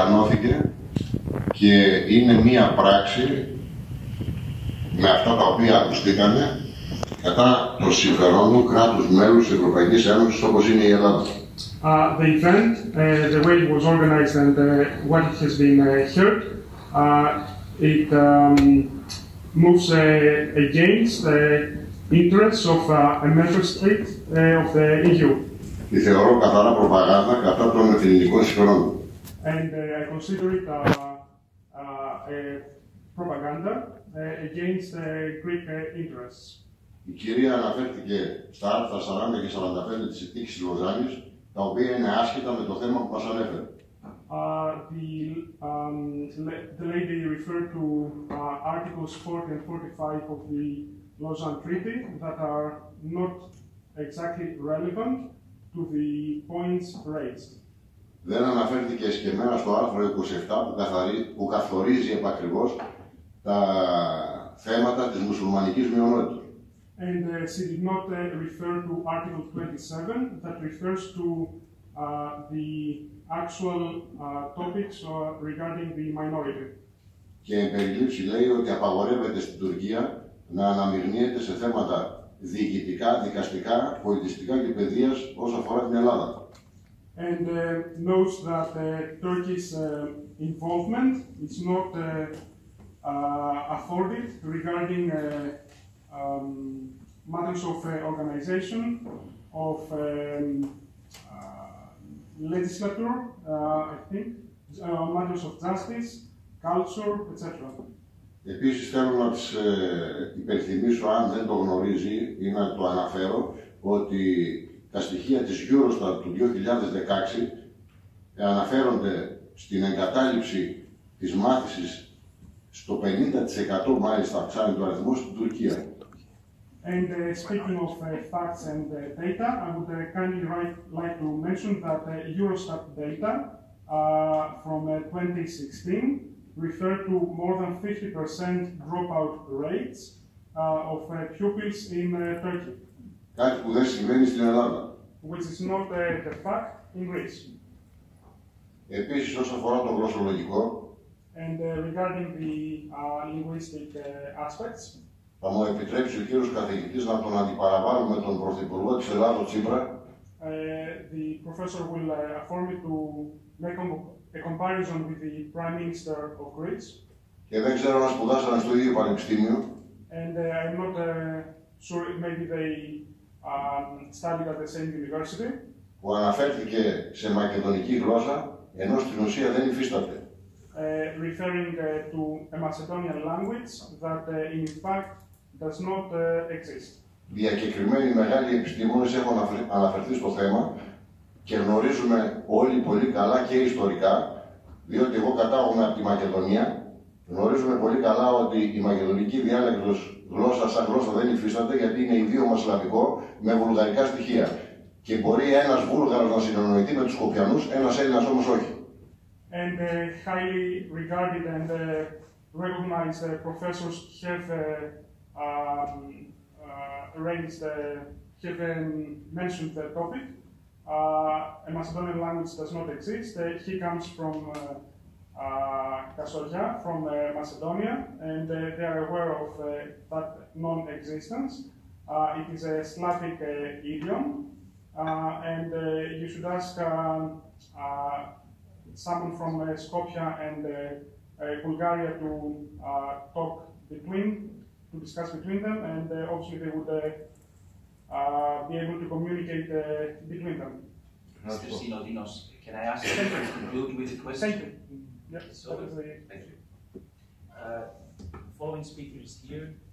οργανώθηκε και είναι μία πράξη με αυτά τα οποία ακουστήκανε κατά των συμφερόντων κράτους μέλους της Ευρωπαϊκής Ένωσης όπως είναι η Ελλάδα. The event, the way it was organized and what has been heard, it moves against the interests of a member state of the EU. Τη θεωρώ καθαρά προπαγάνδα κατά των ελληνικών συμφερόντων. And I consider it propaganda against Greek interests. Η κυρία αναφέρθηκε στα άρθρα 40 και 45 της Συνθήκης της Λοζάνης, τα οποία είναι άσχετα με το θέμα που μας ανέφερε. The lady referred to Articles 40 and 45 of the Lausanne Treaty that are not exactly relevant to the points raised. Δεν αναφέρθηκε εσκεμμένα στο άρθρο 27 που καθορίζει επακριβώς τα θέματα της μουσουλμανικής μειονότητας. And she did not refer to Article 27 that refers to the actual topics regarding the minority. Και εν περιλήψη λέει ότι απαγορεύεται στην Τουρκία να αναμειγνύεται σε θέματα διοικητικά, δικαστικά, πολιτιστικά και παιδείας όσο αφορά την Ελλάδα. And notes that Turkey's involvement is not afforded regarding matters of organization, of legislature, I think, matters of justice, culture, etc. Επίσης θέλω να της υπενθυμίσω, αν δεν το γνωρίζει ή να το αναφέρω, ότι τα στοιχεία της Eurostat του 2016 αναφέρονται στην εγκατάλειψη της μάθησης στο 50% μάλιστα αυξάνει το αριθμό στην Τουρκία. And speaking of facts and data, I would kindly like to mention that Eurostat data from 2016 refer to more than 50% dropout rates of pupils in Turkey. Κάτι που δεν συμβαίνει στην Ελλάδα. Which is not the fact in Greece. Επίσης, όσον αφορά το γλωσσολογικό, and regarding the linguistic aspects, θα μου επιτρέψει ο κύριος καθηγητής να τον αντιπαραβάλω με τον Πρωθυπουργό της Ελλάδος, Τσίπρα. The professor will afford me to make a comparison with the Prime Minister of Greece. Και δεν ξέρω αν σπουδάσανε στο ίδιο πανεπιστήμιο. And I'm not sure if maybe they studied at the same university. Που αναφέρθηκε σε μακεδονική γλώσσα, ενώ στην ουσία δεν υφίσταται. Referring to a Macedonian language that in fact does not exist. Διακεκριμένοι μεγάλοι επιστήμονες έχουν αναφερθεί στο θέμα και γνωρίζουμε όλοι πολύ καλά και ιστορικά, διότι εγώ κατάγομαι από τη Μακεδονία, γνωρίζουμε πολύ καλά ότι η μακεδονική διάλεκτος γλώσσα σαν γλώσσα δεν υφίσταται γιατί είναι ιδίωμα σλαβικό με βουλγαρικά στοιχεία. Και μπορεί ένας Βούλγαρος να συνεννοηθεί με τους Σκοπιανούς, ένας Έλληνας όμως όχι. And highly regarded and recognized professors have mentioned the topic. A Macedonian language does not exist. He comes from Kasolia, from Macedonia, and they are aware of that non-existence. It is a Slavic idiom, and you should ask someone from Skopje and Bulgaria to discuss between them, and obviously they would be able to communicate between them. Mr. Sinodinos, can I ask you to conclude with a question? Thank you. Yes, So, thank you. Following speakers here.